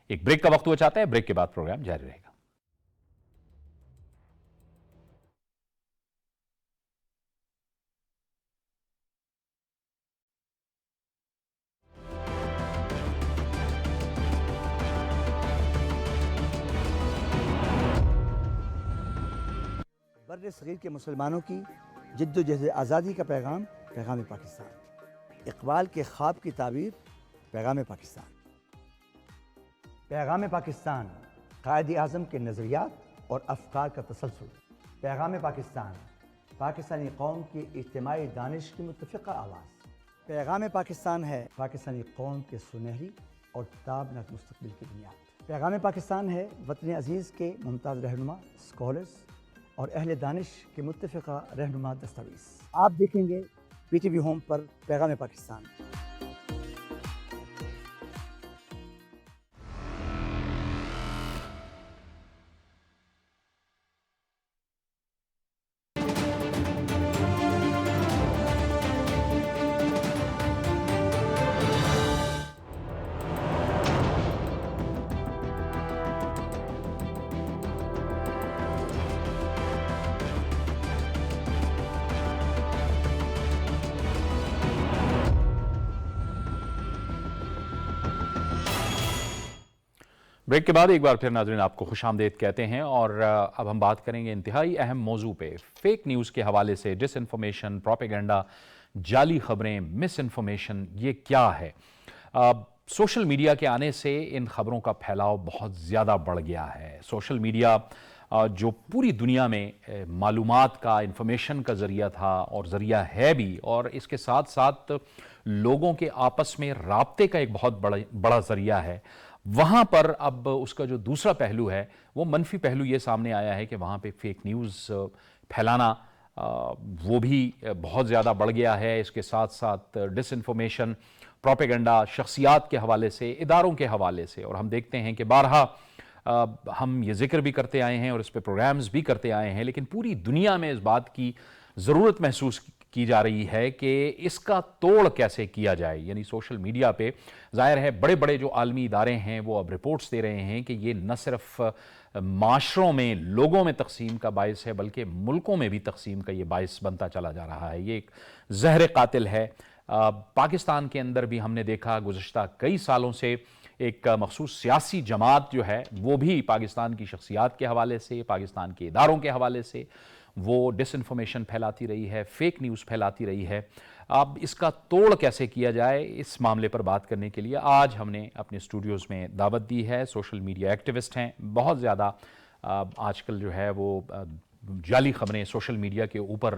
ایک بریک کا وقت ہوا چاہتا ہے, بریک کے بعد پروگرام جاری رہے گا. بر صغیر کے مسلمانوں کی جد و جہد آزادی کا پیغام, پیغام پاکستان. اقبال کے خواب کی تعبیر, پیغام پاکستان. پیغام پاکستان قائد اعظم کے نظریات اور افکار کا تسلسل. پیغام پاکستان پاکستانی قوم کی اجتماعی دانش کی متفقہ آواز. پیغام پاکستان ہے پاکستانی قوم کے سنہری اور تابناک مستقبل کی بنیاد. پیغام پاکستان ہے وطن عزیز کے ممتاز رہنما, اسکالرز اور اہل دانش کے متفقہ رہنما دستاویز. آپ دیکھیں گے پی ٹی وی ہوم پر پیغام پاکستان. بریک کے بعد ایک بار پھر ناظرین آپ کو خوش آمدید کہتے ہیں, اور اب ہم بات کریں گے انتہائی اہم موضوع پہ, فیک نیوز کے حوالے سے. ڈس انفارمیشن, پروپیگنڈا, جعلی خبریں, مس انفارمیشن, یہ کیا ہے؟ سوشل میڈیا کے آنے سے ان خبروں کا پھیلاؤ بہت زیادہ بڑھ گیا ہے. سوشل میڈیا جو پوری دنیا میں معلومات کا, انفارمیشن کا ذریعہ تھا اور ذریعہ ہے بھی, اور اس کے ساتھ ساتھ لوگوں کے آپس میں رابطے کا ایک بہت بڑا ذریعہ ہے, وہاں پر اب اس کا جو دوسرا پہلو ہے وہ منفی پہلو یہ سامنے آیا ہے کہ وہاں پہ فیک نیوز پھیلانا وہ بھی بہت زیادہ بڑھ گیا ہے. اس کے ساتھ ساتھ ڈس انفارمیشن, پروپیگنڈا شخصیات کے حوالے سے, اداروں کے حوالے سے, اور ہم دیکھتے ہیں کہ بارہا ہم یہ ذکر بھی کرتے آئے ہیں اور اس پہ پروگرامز بھی کرتے آئے ہیں, لیکن پوری دنیا میں اس بات کی ضرورت محسوس کی جا رہی ہے کہ اس کا توڑ کیسے کیا جائے. یعنی سوشل میڈیا پہ ظاہر ہے بڑے بڑے جو عالمی ادارے ہیں وہ اب رپورٹس دے رہے ہیں کہ یہ نہ صرف معاشروں میں, لوگوں میں تقسیم کا باعث ہے, بلکہ ملکوں میں بھی تقسیم کا یہ باعث بنتا چلا جا رہا ہے. یہ ایک زہر قاتل ہے. پاکستان کے اندر بھی ہم نے دیکھا گزشتہ کئی سالوں سے ایک مخصوص سیاسی جماعت جو ہے وہ بھی پاکستان کی شخصیات کے حوالے سے, پاکستان کے اداروں کے حوالے سے وہ ڈس انفارمیشن پھیلاتی رہی ہے, فیک نیوز پھیلاتی رہی ہے. اب اس کا توڑ کیسے کیا جائے, اس معاملے پر بات کرنے کے لیے آج ہم نے اپنے اسٹوڈیوز میں دعوت دی ہے. سوشل میڈیا ایکٹیوسٹ ہیں, بہت زیادہ آج کل جو ہے وہ جعلی خبریں سوشل میڈیا کے اوپر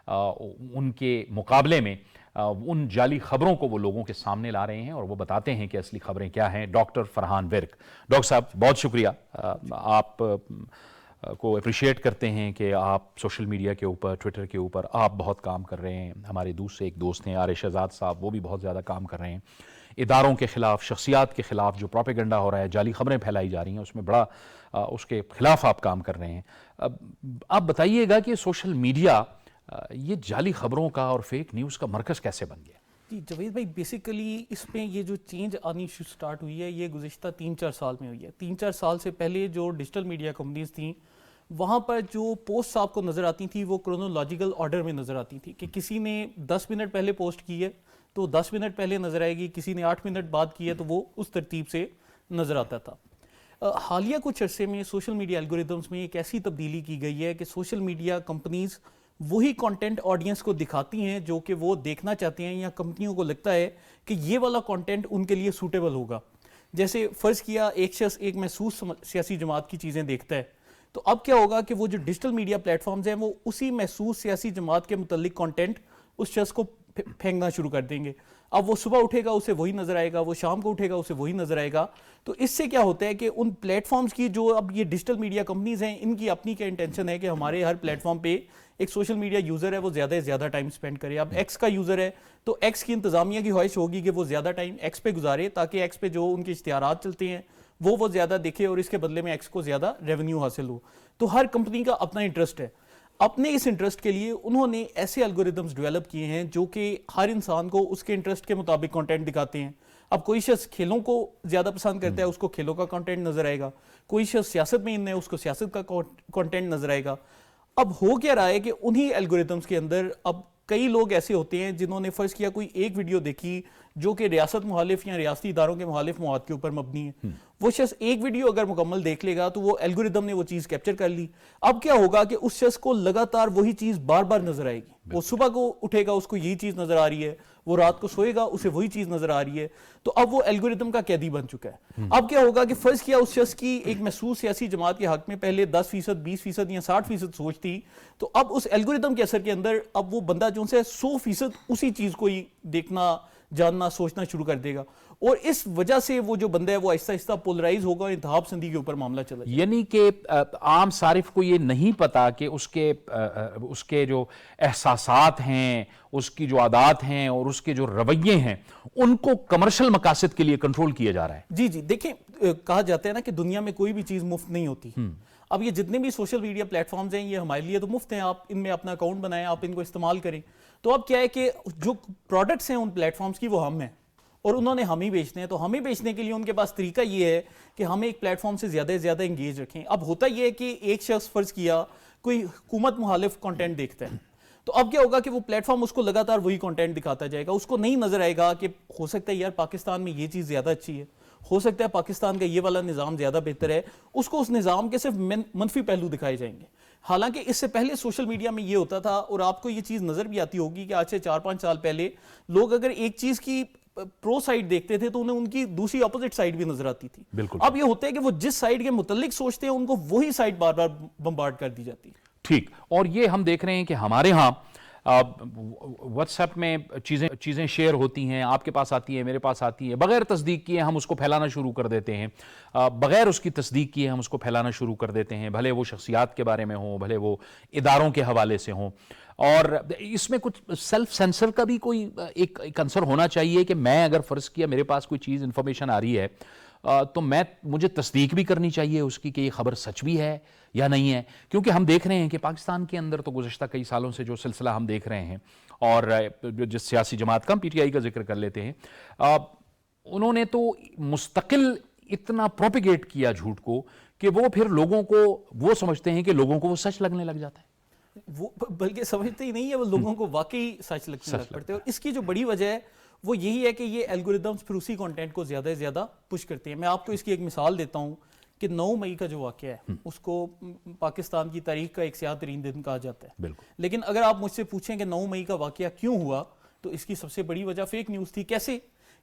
ان کے مقابلے میں ان جعلی خبروں کو وہ لوگوں کے سامنے لا رہے ہیں اور وہ بتاتے ہیں کہ اصلی خبریں کیا ہیں. Doctor Farhan work. ڈاکٹر صاحب بہت شکریہ, آپ کو اپریشیٹ کرتے ہیں کہ آپ سوشل میڈیا کے اوپر, ٹویٹر کے اوپر آپ بہت کام کر رہے ہیں. ہمارے دوسرے ایک دوست ہیں عارش آزاد صاحب, وہ بھی بہت زیادہ کام کر رہے ہیں. اداروں کے خلاف, شخصیات کے خلاف جو پروپیگنڈا ہو رہا ہے, جعلی خبریں پھیلائی جا رہی ہیں, اس میں بڑا اس کے خلاف آپ کام کر رہے ہیں. آپ بتائیے گا کہ سوشل میڈیا یہ جعلی خبروں کا اور فیک نیوز کا مرکز کیسے بن گیا؟ جی جاوید بھائی, بیسیکلی اس میں یہ جو چینج آنی سٹارٹ ہوئی ہے یہ گزشتہ 3-4 سال میں ہوئی ہے. 3-4 سال سے پہلے جو ڈیجیٹل میڈیا کمپنیز تھیں وہاں پر جو پوسٹ آپ کو نظر آتی تھیں وہ کرونولوجیکل آرڈر میں نظر آتی تھی کہ کسی نے 10 منٹ پہلے پوسٹ کی ہے تو 10 منٹ پہلے نظر آئے گی, کسی نے 8 منٹ بعد کی ہے تو وہ اس ترتیب سے نظر آتا تھا. حالیہ کچھ عرصے میں سوشل میڈیا الگوریدمس میں ایک ایسی تبدیلی کی گئی ہے کہ سوشل میڈیا کمپنیز وہی کانٹینٹ آڈینس کو دکھاتی ہیں جو کہ وہ دیکھنا چاہتے ہیں یا کمپنیوں کو لگتا ہے کہ یہ والا کانٹینٹ ان کے لیے سوٹیبل ہوگا. جیسے فرض کیا ایک شخص ایک محسوس سیاسی جماعت کی چیزیں دیکھتا ہے, تو اب کیا ہوگا کہ وہ جو ڈیجیٹل میڈیا پلیٹ فارمز ہیں وہ اسی محسوس سیاسی جماعت کے متعلق کانٹینٹ اس شخص کو پھینکنا شروع کر دیں گے. اب وہ صبح اٹھے گا اسے وہی نظر آئے گا, وہ شام کو اٹھے گا اسے وہی نظر آئے گا. تو اس سے کیا ہوتا ہے کہ ان پلیٹ فارمز کی جو اب یہ ڈیجیٹل میڈیا کمپنیز ہیں ان کی اپنی کیا انٹینشن ہے کہ ہمارے ہر پلیٹ فارم پہ ایک سوشل میڈیا یوزر ہے وہ زیادہ سے زیادہ ٹائم سپینڈ کرے. اب ایکس کا یوزر ہے تو ایکس کی انتظامیہ کی خواہش ہوگی کہ وہ زیادہ ٹائم ایکس پہ گزارے تاکہ ایکس پہ جو ان کے اشتہارات چلتے ہیں وہ زیادہ دیکھے اور اس کے بدلے میں ایکس کو زیادہ ریونیو حاصل ہو. تو ہر کمپنی کا اپنا انٹرسٹ ہے. اپنے اس انٹرسٹ کے لیے انہوں نے ایسے الگوریدمز ڈیولپ کیے ہیں جو کہ ہر انسان کو اس کے انٹرسٹ کے مطابق کانٹینٹ دکھاتے ہیں. اب کوئی شخص کھیلوں کو زیادہ پسند کرتا ہے اس کو کھیلوں کا کانٹینٹ نظر آئے گا, کوئی شخص سیاست میں ان ہے اس کو سیاست کا کانٹینٹ نظر آئے گا. اب ہو کیا رہا ہے کہ انہی الگوریدمز کے اندر اب کئی لوگ ایسے ہوتے ہیں جنہوں نے فرض کیا کوئی ایک ویڈیو دیکھی جو کہ ریاست مخالف یا ریاستی اداروں کے مخالف مواد کے اوپر مبنی ہے, وہ شخص ایک ویڈیو اگر مکمل دیکھ لے گا تو وہ الگوریدم نے وہ چیز کیپچر کر لی. اب کیا ہوگا کہ اس شخص کو لگاتار وہی چیز بار بار نظر آئے گی. وہ صبح کو اٹھے گا اس کو یہی چیز نظر آ رہی ہے, وہ رات کو سوئے گا اسے وہی چیز نظر آ رہی ہے. تو اب وہ الگوریدم کا قیدی بن چکا ہے. اب کیا ہوگا کہ فرض کیا اس شخص کی ایک محسوس سیاسی جماعت کے حق میں پہلے 10%, 20% یا 60% سوچ تھی, تو اب اس الگوریدم کے اثر کے اندر اب وہ بندہ جو سے 100% اسی چیز کو ہی دیکھنا, جاننا, سوچنا شروع کر دے گا. اور اس وجہ سے وہ جو بندہ ہے وہ آہستہ آہستہ پولرائز ہوگا اور انتہا پسندی کے اوپر معاملہ چلا جائے. یعنی کہ عام صارف کو یہ نہیں پتا کہ اس کے جو احساسات ہیں, اس کی جو عادات ہیں اور اس کے جو رویے ہیں ان کو کمرشل مقاصد کے لیے کنٹرول کیا جا رہا ہے. جی دیکھیں, کہا جاتا ہے نا کہ دنیا میں کوئی بھی چیز مفت نہیں ہوتی. اب یہ جتنے بھی سوشل میڈیا پلیٹ فارمز ہیں یہ ہمارے لیے تو مفت ہیں, آپ ان میں اپنا اکاؤنٹ بنائیں, آپ ان کو استعمال کریں. تو اب کیا ہے کہ جو پروڈکٹس ہیں ان پلیٹ فارمز کی وہ ہم ہیں اور انہوں نے ہم ہی بیچنے ہیں. تو ہمیں بیچنے کے لیے ان کے پاس طریقہ یہ ہے کہ ہمیں ایک پلیٹ فارم سے زیادہ سے زیادہ انگیج رکھیں. اب ہوتا یہ ہے کہ ایک شخص فرض کیا کوئی حکومت مخالف کانٹینٹ دیکھتا ہے, تو اب کیا ہوگا کہ وہ پلیٹ فارم اس کو لگاتار وہی کانٹینٹ دکھاتا جائے گا. اس کو نہیں نظر آئے گا کہ ہو سکتا ہے یار پاکستان میں یہ چیز زیادہ اچھی ہے, ہو سکتا ہے پاکستان کا یہ والا نظام زیادہ بہتر ہے. اس کو اس نظام کے صرف منفی پہلو دکھائے جائیں گے. حالانکہ اس سے پہلے سوشل میڈیا میں یہ ہوتا تھا, اور آپ کو یہ چیز نظر بھی آتی ہوگی کہ آج سے 4-5 سال پہلے لوگ اگر ایک چیز کی پرو سائیڈ دیکھتے تھے تو انہیں ان کی دوسری اپوزٹ سائیڈ بھی نظر آتی تھی. بالکل. اب یہ ہوتا ہے کہ وہ جس سائیڈ کے متعلق سوچتے ہیں ان کو وہی سائیڈ بار بار بمبارڈ کر دی جاتی ہے. ٹھیک. اور یہ ہم دیکھ رہے ہیں کہ ہمارے ہاں واٹس ایپ میں چیزیں شیئر ہوتی ہیں, آپ کے پاس آتی ہیں, میرے پاس آتی ہیں, بغیر تصدیق کیے ہم اس کو پھیلانا شروع کر دیتے ہیں, بغیر اس کی تصدیق کیے ہم اس کو پھیلانا شروع کر دیتے ہیں, بھلے وہ شخصیات کے بارے میں ہوں, بھلے وہ اداروں کے حوالے سے ہوں. اور اس میں کچھ سیلف سینسر کا بھی کوئی ایک عنصر ہونا چاہیے کہ میں اگر فرض کیا میرے پاس کوئی چیز انفارمیشن آ رہی ہے تو مجھے تصدیق بھی کرنی چاہیے اس کی کہ یہ خبر سچ بھی ہے یا نہیں ہے. کیونکہ ہم دیکھ رہے ہیں کہ پاکستان کے اندر تو گزشتہ کئی سالوں سے جو سلسلہ ہم دیکھ رہے ہیں, اور جس سیاسی جماعت کا ہم پی ٹی آئی کا ذکر کر لیتے ہیں, انہوں نے تو مستقل اتنا پروپیگیٹ کیا جھوٹ کو کہ وہ پھر لوگوں کو وہ سمجھتے ہیں کہ لوگوں کو وہ سچ لگنے لگ جاتا ہے. وہ بلکہ سمجھتے ہی نہیں ہے, وہ لوگوں کو واقعی سچ لگنے لگ پڑتے ہیں. اور اس کی جو بڑی وجہ ہے وہ یہی ہے کہ یہ الگوریدمز پھر اسی کانٹینٹ کو زیادہ سے زیادہ پش کرتے ہیں. میں آپ کو اس کی ایک مثال دیتا ہوں کہ 9 مئی کا جو واقعہ ہے اس کو پاکستان کی تاریخ کا ایک سیاہ ترین دن کہا جاتا ہے. بالکل. لیکن اگر آپ مجھ سے پوچھیں کہ 9 مئی کا واقعہ کیوں ہوا تو اس کی سب سے بڑی وجہ فیک نیوز تھی. کیسے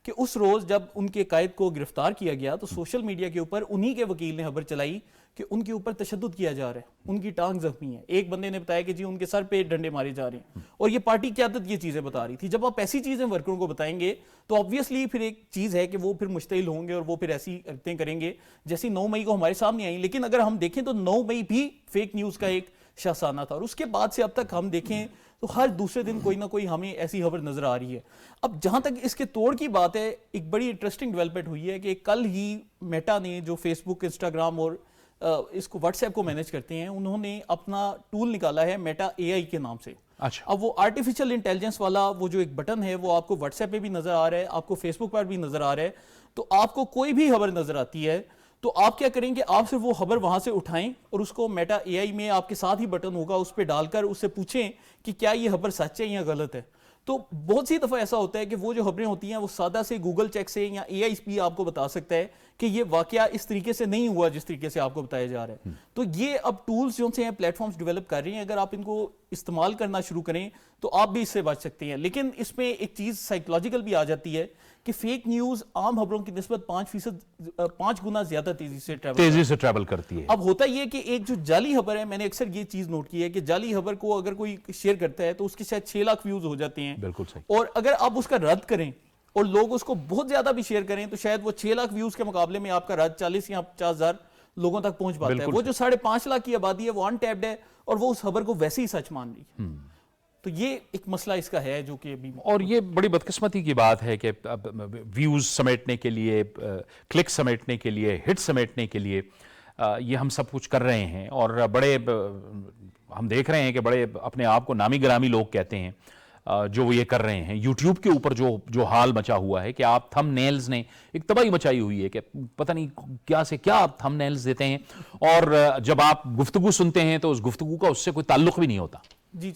کہ اس روز جب ان کے قائد کو گرفتار کیا گیا تو سوشل میڈیا کے اوپر انہی کے وکیل نے خبر چلائی کہ ان کے اوپر تشدد کیا جا رہا ہے, ان کی ٹانگ زخمی ہے. ایک بندے نے بتایا کہ جی ان کے سر پہ ڈنڈے مارے جا رہے ہیں, اور یہ پارٹی قیادت یہ چیزیں بتا رہی تھی. جب آپ ایسی چیزیں ورکروں کو بتائیں گے تو آبویسلی پھر ایک چیز ہے کہ وہ پھر مشتعل ہوں گے اور وہ پھر ایسی حرکتیں کریں گے جیسی 9 مئی کو ہمارے سامنے آئیں. لیکن اگر ہم دیکھیں تو 9 مئی بھی فیک نیوز کا ایک شاہسانہ تھا, اور اس کے بعد سے اب تک ہم دیکھیں تو ہر دوسرے دن کوئی نہ کوئی ہمیں ایسی خبر نظر آ رہی ہے. اب جہاں تک اس کے توڑ کی بات ہے, ایک بڑی انٹرسٹنگ ڈیولپمنٹ ہوئی ہے کہ کل ہی میٹا نے, جو فیس بک, انسٹاگرام اور اس کو واٹس ایپ کو مینیج کرتے ہیں, انہوں نے اپنا ٹول نکالا ہے میٹا اے آئی کے نام سے. اچھا. اب وہ آرٹیفیشل انٹیلیجنس والا وہ جو ایک بٹن ہے وہ آپ کو واٹس ایپ پہ بھی نظر آ رہا ہے, آپ کو فیس بک پر بھی نظر آ رہا ہے. تو آپ کو کوئی بھی خبر نظر آتی ہے تو آپ کیا کریں گے, آپ صرف وہ خبر وہاں سے اٹھائیں اور اس کو میٹا اے آئی میں آپ کے ساتھ ہی بٹن ہوگا, اس پہ ڈال کر اس سے پوچھیں کہ کیا یہ خبر سچ ہے یا غلط ہے. تو بہت سی دفعہ ایسا ہوتا ہے کہ وہ جو خبریں ہوتی ہیں وہ سادہ سے گوگل چیک سے یا اے آئی پی آپ کو بتا سکتا ہے کہ یہ واقعہ اس طریقے سے نہیں ہوا جس طریقے سے آپ کو بتایا جا رہا ہے. تو یہ اب ٹولز جو سے ہیں پلیٹ فارمز ڈیولپ کر رہی ہیں, اگر آپ ان کو استعمال کرنا شروع کریں تو آپ بھی اس سے بچ سکتے ہیں. لیکن اس میں ایک چیز سائیکولوجیکل بھی آ جاتی ہے کہ فیک نیوز عام خبروں کی نسبت 5 گنا زیادہ تیزی سے ٹریول کرتی ہے. اب ہوتا یہ کہ ایک جو جعلی خبر ہے, میں نے اکثر یہ چیز نوٹ کی ہے کہ جعلی خبر کو اگر کوئی شیئر کرتا ہے تو اس کے شاید 6 لاکھ ویوز ہو جاتے ہیں, بالکل صحیح, اور اگر آپ اس کا رد کریں اور لوگ اس کو بہت زیادہ بھی شیئر کریں تو شاید وہ 6 لاکھ ویوز کے مقابلے میں آپ کا رد 40 یا 50 ہزار لوگوں تک پہنچ پاتا ہے. وہ جو 5.5 لاکھ کی آبادی ہے وہ ان ٹیپڈ ہے اور وہ اس خبر کو ویسے ہی سچ مان رہی ہے. تو یہ ایک مسئلہ اس کا ہے جو کہ ابھی, اور یہ بڑی بدقسمتی کی بات ہے کہ ویوز سمیٹنے کے لیے, کلک سمیٹنے کے لیے, ہٹ سمیٹنے کے لیے یہ ہم سب کچھ کر رہے ہیں, اور بڑے ہم دیکھ رہے ہیں کہ بڑے اپنے آپ کو نامی گرامی لوگ کہتے ہیں جو وہ یہ کر رہے ہیں. یوٹیوب کے اوپر جو حال مچا ہوا ہے کہ آپ تھم نیلز نے ایک تباہی مچائی ہوئی ہے کہ پتہ نہیں کیا سے کیا آپ تھم نیلز دیتے ہیں, اور جب آپ گفتگو سنتے ہیں تو اس گفتگو کا اس سے کوئی تعلق بھی نہیں ہوتا. جی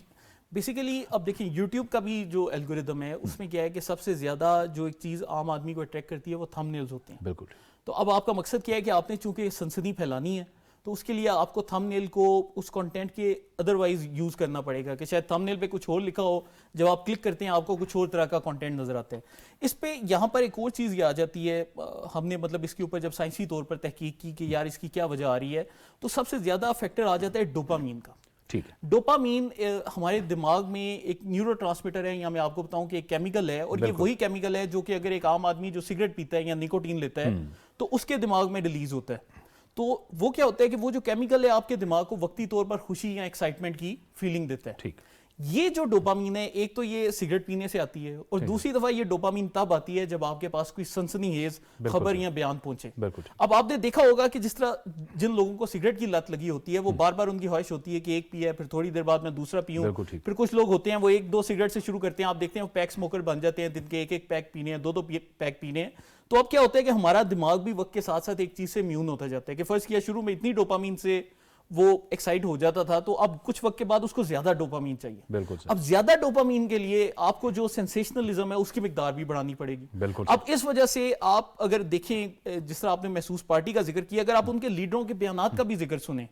بیسیکلی اب دیکھیں یوٹیوب کا بھی جو الگوریدم ہے اس میں کیا ہے کہ سب سے زیادہ جو ایک چیز عام آدمی کو اٹریکٹ کرتی ہے وہ تھم نیلز ہوتے ہیں. بالکل. تو اب آپ کا مقصد کیا ہے کہ آپ نے چونکہ سنسنی پھیلانی ہے تو اس کے لیے آپ کو تھم نیل کو اس کنٹینٹ کے ادروائز یوز کرنا پڑے گا کہ شاید تھم نیل پہ کچھ اور لکھا ہو, جب آپ کلک کرتے ہیں آپ کو کچھ اور طرح کا کنٹینٹ نظر آتا ہے. اس پہ یہاں پر ایک اور چیز یہ آ جاتی ہے, ہم نے مطلب اس کے اوپر جب سائنسی طور پر تحقیق کی کہ یار اس کی کیا وجہ آ رہی ہے, تو سب سے زیادہ فیکٹر آ جاتا ہے ڈوپامین کا. ٹھیک ہے. ڈوپامین ہمارے دماغ میں ایک نیورو ٹرانسمیٹر ہے, یا میں آپ کو بتاؤں کہ ایک کیمیکل ہے, اور یہ وہی کیمیکل ہے جو کہ اگر ایک عام آدمی جو سگریٹ پیتا ہے یا نیکوٹین لیتا ہے تو اس کے دماغ میں ریلیز ہوتا ہے. تو وہ کیا ہوتا ہے کہ وہ جو کیمیکل ہے آپ کے دماغ کو وقتی طور پر خوشی یا ایکسائٹمنٹ کی فیلنگ دیتا ہے. ٹھیک. یہ جو ڈوپامین ہے ایک تو یہ سگریٹ پینے سے آتی ہے, اور دوسری دفعہ یہ ڈوپامین تب آتی ہے جب آپ کے پاس کوئی سنسنی خیز خبر یا بیان پہنچے. اب آپ نے دیکھا ہوگا کہ جس طرح جن لوگوں کو سگریٹ کی لت لگی ہوتی ہے وہ بار بار ان کی خواہش ہوتی ہے کہ ایک پیا پھر تھوڑی دیر بعد میں دوسرا پیوں. پھر کچھ لوگ ہوتے ہیں وہ 1-2 سگریٹ سے شروع کرتے ہیں, آپ دیکھتے ہیں وہ پیک اسموکر بن جاتے ہیں, دن کے 1-1 پیک پینے ہیں, 2-2 پیک پینے ہیں. تو اب کیا ہوتا ہے کہ ہمارا دماغ بھی وقت کے ساتھ ساتھ ایک چیز سے امیون ہوتا جاتا ہے کہ فرض کیا شروع میں اتنی ڈوپامین سے وہ ایکسائٹ ہو جاتا تھا, تو اب کچھ وقت کے بعد اس کو زیادہ ڈوپامین چاہیے. بالکل. اب زیادہ ڈوپامین کے لیے آپ کو جو سینسیشنلزم ہے اس کی مقدار بھی بڑھانی پڑے گی. بالکل. اب اس وجہ سے آپ اگر دیکھیں جس طرح آپ نے محسوس پارٹی کا ذکر کیا, اگر آپ ان کے لیڈروں کے بیانات کا بھی ذکر سنیں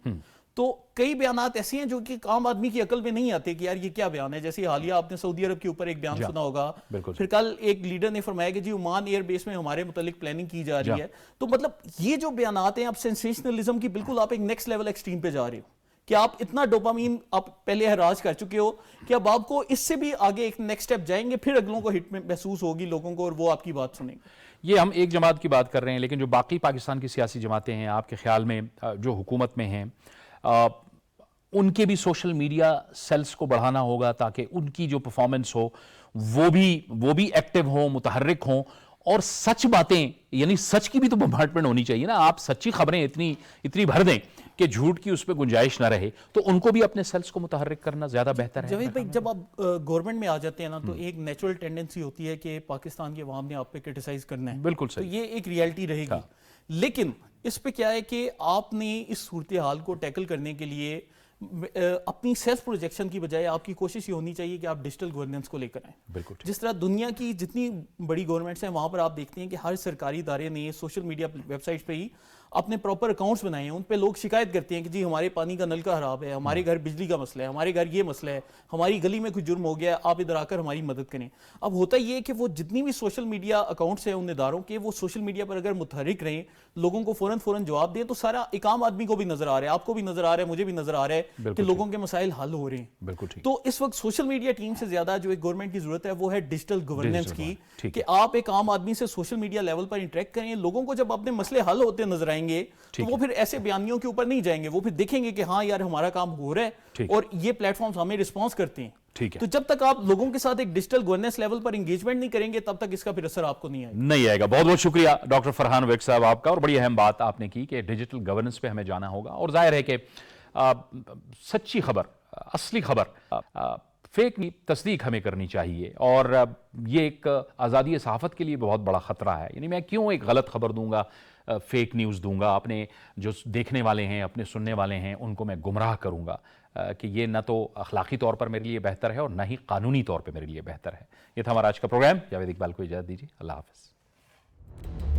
تو کئی بیانات ایسے ہیں جو کہ عام آدمی کی عقل میں نہیں آتے کہ یار یہ کیا بیان ہے. جیسے حالیہ آپ نے سعودی عرب کے اوپر ایک بیان سنا ہوگا, پھر کل ایک لیڈر نے فرمایا کہ جی عمان ایئر بیس میں ہمارے متعلق پلاننگ کی جا رہی ہے. تو مطلب یہ جو بیانات ہیں اب سینسیشنلزم کی بالکل آپ ایک نیکسٹ لیول ایکسٹریم پہ جا رہے ہو کہ آپ اتنا ڈوپامین آپ پہلے ہراس کر چکے ہو کہ اب آپ کو اس سے بھی آگے ایک نیکسٹ سٹیپ جائیں گے, پھر اگلوں کو ہٹ میں محسوس ہوگی لوگوں کو اور وہ آپ کی بات سنیں گے. یہ ہم ایک جماعت کی بات کر رہے ہیں, لیکن جو باقی پاکستان کی سیاسی جماعتیں ہیں آپ کے خیال میں جو حکومت میں ہیں, ان کے بھی سوشل میڈیا سیلز کو بڑھانا ہوگا تاکہ ان کی جو پرفارمنس ہو وہ بھی ایکٹیو ہوں, متحرک ہوں, اور سچ باتیں یعنی سچ کی بھی تو بمبارڈمنٹ ہونی چاہیے نا. آپ سچی خبریں اتنی بھر دیں کہ جھوٹ کی اس پہ گنجائش نہ رہے, تو ان کو بھی اپنے سیلز کو متحرک کرنا زیادہ بہتر ہے. جاوید بھائی جب آپ گورنمنٹ میں آ جاتے ہیں نا تو ایک نیچرل ٹینڈنسی ہوتی ہے کہ پاکستان کے عوام نے آپ پہ کرٹیسائز کرنا ہے. بالکل صحیح. تو یہ ایک ریالٹی رہے گی. لیکن اس پہ کیا ہے کہ آپ نے اس صورتحال کو ٹیکل کرنے کے لیے اپنی سیلف پروجیکشن کی بجائے آپ کی کوشش یہ ہونی چاہیے کہ آپ ڈیجیٹل گورننس کو لے کر آئیں. بالکل. جس طرح دنیا کی جتنی بڑی گورنمنٹس ہیں وہاں پر آپ دیکھتے ہیں کہ ہر سرکاری ادارے نے سوشل میڈیا ویب سائٹس پہ ہی اپنے پراپر اکاؤنٹس بنائے ہیں. ان پہ لوگ شکایت کرتے ہیں کہ جی ہمارے پانی کا نل کا خراب ہے, ہمارے گھر بجلی کا مسئلہ ہے, ہمارے گھر یہ مسئلہ ہے, ہماری گلی میں کوئی جرم ہو گیا, آپ ادھر آ کر ہماری مدد کریں. اب ہوتا یہ ہے کہ وہ جتنی بھی سوشل میڈیا اکاؤنٹس ہیں ان اداروں کے, وہ سوشل میڈیا پر اگر متحرک رہیں, لوگوں کو فوراً جواب دیں, تو سارا ایک عام آدمی کو بھی نظر آ رہا ہے, آپ کو بھی نظر آ رہا ہے, مجھے بھی نظر آ رہا ہے کہ لوگوں کے مسائل حل ہو رہے ہیں. بالکل. تو اس وقت سوشل میڈیا ٹیم سے زیادہ جو ایک گورنمنٹ کی ضرورت ہے وہ ہے ڈیجیٹل گورننس کی, کہ آپ ایک عام آدمی سے سوشل میڈیا لیول پر انٹریکٹ کریں. لوگوں کو جب اپنے مسئلے حل ہوتے نظر آئیں گے تو وہ پھر ایسے بیانیوں کے اوپر نہیں جائیں گے, وہ پھر دیکھیں گے کہ ہاں یار ہمارا کام ہو رہا ہے اور یہ پلیٹ فارمز ہمیں رسپانس کرتے ہیں. تو جب تک آپ لوگوں کے ساتھ ایک ڈیجیٹل گورننس لیول پر انگیجمنٹ نہیں کریں گے تب تک اس کا پھر اثر آپ کو نہیں آئے گا. بہت بہت شکریہ ڈاکٹر فرحان ویک صاحب آپ کا, اور بڑی اہم بات آپ نے کی کہ ڈیجیٹل گورننس پہ ہمیں جانا ہوگا. اور ظاہر ہے کہ سچی خبر, اصلی خبر, فیک کی تصدیق ہمیں کرنی چاہیے, اور یہ ایک آزادی صحافت کے لیے بہت بڑا خطرہ ہے. یعنی میں کیوں ایک غلط خبر دوں گا, فیک نیوز دوں گا, اپنے جو دیکھنے والے ہیں, اپنے سننے والے ہیں, ان کو میں گمراہ کروں گا. کہ یہ نہ تو اخلاقی طور پر میرے لیے بہتر ہے اور نہ ہی قانونی طور پہ میرے لیے بہتر ہے۔ یہ تھا ہمارا آج کا پروگرام۔ جاوید اقبال کو اجازت دیجیے، اللہ حافظ۔